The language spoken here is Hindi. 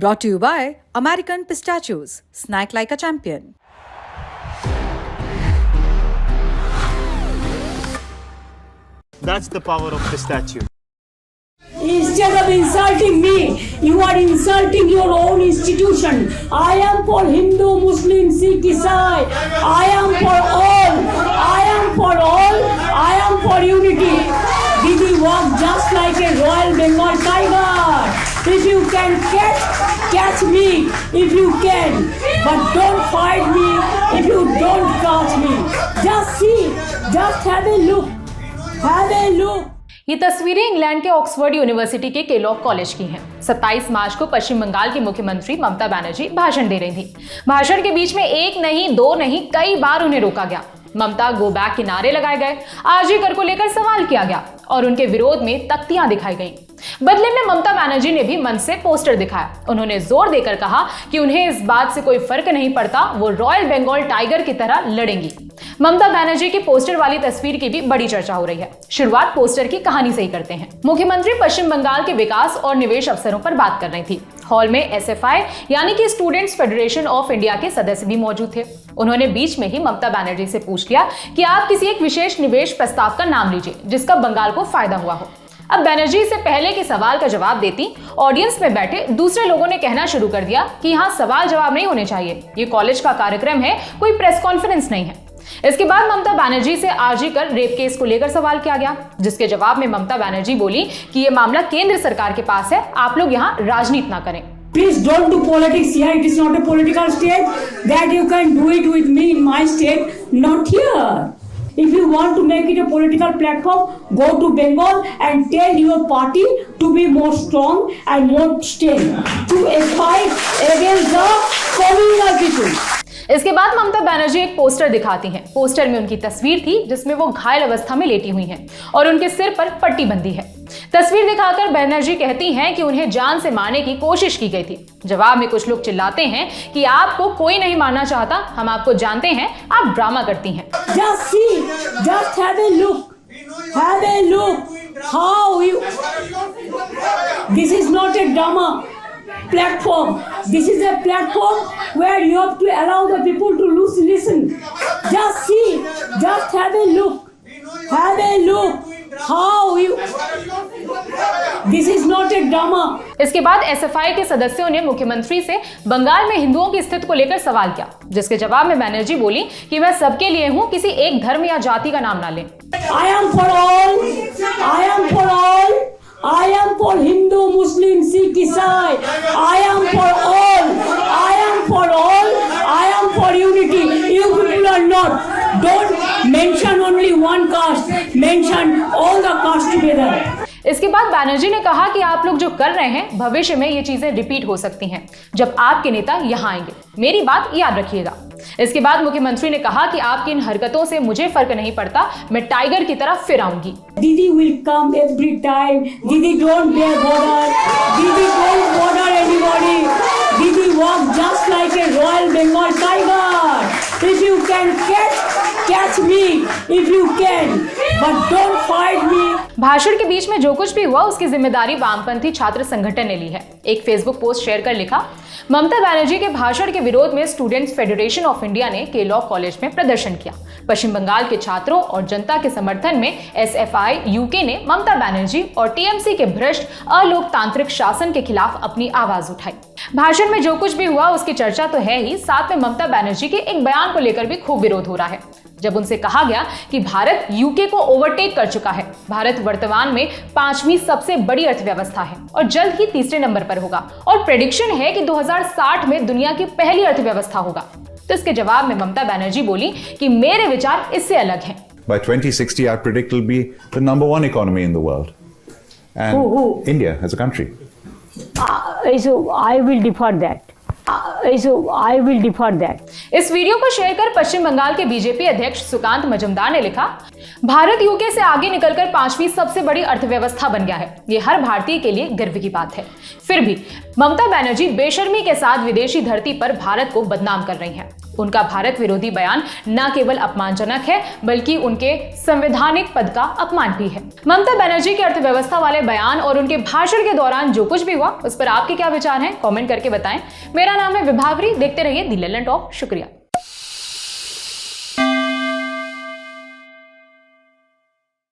Brought to you by American Pistachios. Snack like a champion. That's the power of pistachio. Instead of insulting me, you are insulting your own institution. I am for Hindu, Muslim, Sikh, Isai. I am for all. I am for all. I am for unity. Didi walk just like a Royal Bengal tiger. If you can catch me. If you can. But don't fight me if you don't catch me. Just see. Just have a look. Have a look. ये तस्वीरें इंग्लैंड के ऑक्सफोर्ड यूनिवर्सिटी के केलॉग कॉलेज की हैं। 27 मार्च को पश्चिम बंगाल की मुख्यमंत्री ममता बनर्जी भाषण दे रही थी। भाषण के बीच में एक नहीं, दो नहीं, कई बार उन्हें रोका गया। ममता गो बैक के नारे लगाए गए, आरजी कर को लेकर सवाल किया गया और उनके विरोध में तख्तियां दिखाई गईं। बदले में ममता बनर्जी ने भी मंच से पोस्टर दिखाया। उन्होंने जोर देकर कहा कि उन्हें इस बात से कोई फर्क नहीं पड़ता, वो रॉयल बंगाल टाइगर की तरह लड़ेंगी। ममता बनर्जी की पोस्टर वाली तस्वीर की भी बड़ी चर्चा हो रही है। शुरुआत पोस्टर की कहानी से ही करते हैं। मुख्यमंत्री पश्चिम बंगाल के विकास और निवेश अवसरों पर बात कर रही थी। हॉल में SFI यानी कि स्टूडेंट्स फेडरेशन ऑफ इंडिया के सदस्य भी मौजूद थे। उन्होंने बीच में ही ममता बनर्जी से पूछ लिया कि आप किसी एक विशेष निवेश प्रस्ताव का नाम लीजिए जिसका बंगाल को फायदा हुआ हो। अब बनर्जी से पहले के सवाल का जवाब देती ऑडियंस में बैठे दूसरे लोगों ने कहना शुरू कर दिया कि यहाँ सवाल जवाब नहीं होने चाहिए, ये कॉलेज का कार्यक्रम है, कोई प्रेस कॉन्फ्रेंस नहीं है। इसके बाद ममता बनर्जी से आरजी कर रेप केस को लेकर सवाल किया गया, जिसके जवाब में ममता बनर्जी बोली कि ये मामला केंद्र सरकार के पास है, आप लोग यहाँ राजनीति ना करें। Please don't do politics here. It is not a political state. That you can do it with me in my state, not here. If you want to make it a political platform, go to Bengal and tell your party to be more strong and more steady to fight against the communal people. इसके बाद ममता बनर्जी एक पोस्टर दिखाती हैं। पोस्टर में उनकी तस्वीर थी जिसमें वो घायल अवस्था में लेटी हुई हैं और उनके सिर पर पट्टी बंधी है। तस्वीर दिखाकर बनर्जी कहती हैं कि उन्हें जान से मारने की कोशिश की गई थी। जवाब में कुछ लोग चिल्लाते हैं कि आपको कोई नहीं मारना चाहता, हम आपको जानते हैं, आप ड्रामा करती हैं। Just see, just have a look, have a look. How you? This is not a drama platform. This is a platform where you have to allow the people to listen. Just see, just have a look, have a look. How you? This is not a drama. इसके बाद SFI के सदस्यों ने मुख्यमंत्री से बंगाल में हिंदुओं की स्थिति को लेकर सवाल किया, जिसके जवाब में बनर्जी बोली कि मैं सबके लिए हूँ, किसी एक धर्म या जाति का नाम ना लें। I am for all. I am for all. I am for Hindu, Muslim, Sikh, Isai. I am for all. I am for all. I am for unity. You people are not. Don't mention only one caste. Mention all the castes together. इसके बाद बनर्जी ने कहा कि आप लोग जो कर रहे हैं, भविष्य में ये चीजें रिपीट हो सकती हैं जब आपके नेता यहाँ आएंगे। मेरी बात याद रखिएगा। इसके बाद मुख्यमंत्री ने कहा कि आपकी इन हरकतों से मुझे फर्क नहीं पड़ता, मैं टाइगर की तरह फिर आऊंगी। Didi will come every time. Didi don't bear border. Didi don't bother anybody. Didi walk just like a Royal Bengal tiger. If you can catch me. If you can. But don't fight me. भाषण के बीच में जो कुछ भी हुआ उसकी जिम्मेदारी वामपंथी छात्र संगठन ने ली है। एक फेसबुक पोस्ट शेयर कर लिखा, ममता बनर्जी के भाषण के विरोध में स्टूडेंट्स फेडरेशन ऑफ इंडिया ने केलॉग कॉलेज में प्रदर्शन किया। पश्चिम बंगाल के छात्रों और जनता के समर्थन में SFI UK ने ममता बनर्जी और TMC के भ्रष्ट अलोकतांत्रिक शासन के खिलाफ अपनी आवाज उठाई। भाषण में जो कुछ भी हुआ उसकी चर्चा तो है ही, साथ में ममता बनर्जी के एक बयान को लेकर भी खूब विरोध हो रहा है, जब उनसे कहा गया कि भारत UK को ओवरटेक कर चुका है। भारत वर्तमान में 5वीं सबसे बड़ी अर्थव्यवस्था है और जल्द ही तीसरे नंबर पर होगा और प्रेडिक्शन है कि 2060 में दुनिया की पहली अर्थव्यवस्था होगा। तो इसके जवाब में ममता बनर्जी बोली कि मेरे विचार इससे अलग हैं। By 2060, I predict will be the #1 economy in the world, and India as a country. So I will defer that. इस वीडियो को शेयर कर पश्चिम बंगाल के बीजेपी अध्यक्ष सुकांत मजुमदार ने लिखा, भारत यूके से आगे निकलकर 5वीं सबसे बड़ी अर्थव्यवस्था बन गया है। ये हर भारतीय के लिए गर्व की बात है। फिर भी ममता बनर्जी बेशर्मी के साथ विदेशी धरती पर भारत को बदनाम कर रही हैं। उनका भारत विरोधी बयान न केवल अपमानजनक है बल्कि उनके संवैधानिक पद का अपमान भी है। ममता बनर्जी के अर्थव्यवस्था वाले बयान और उनके भाषण के दौरान जो कुछ भी हुआ उस पर आपके क्या विचार हैं, कमेंट करके बताएं। मेरा नाम है विभावरी, देखते रहिए दी लेजेंड ऑफ। शुक्रिया।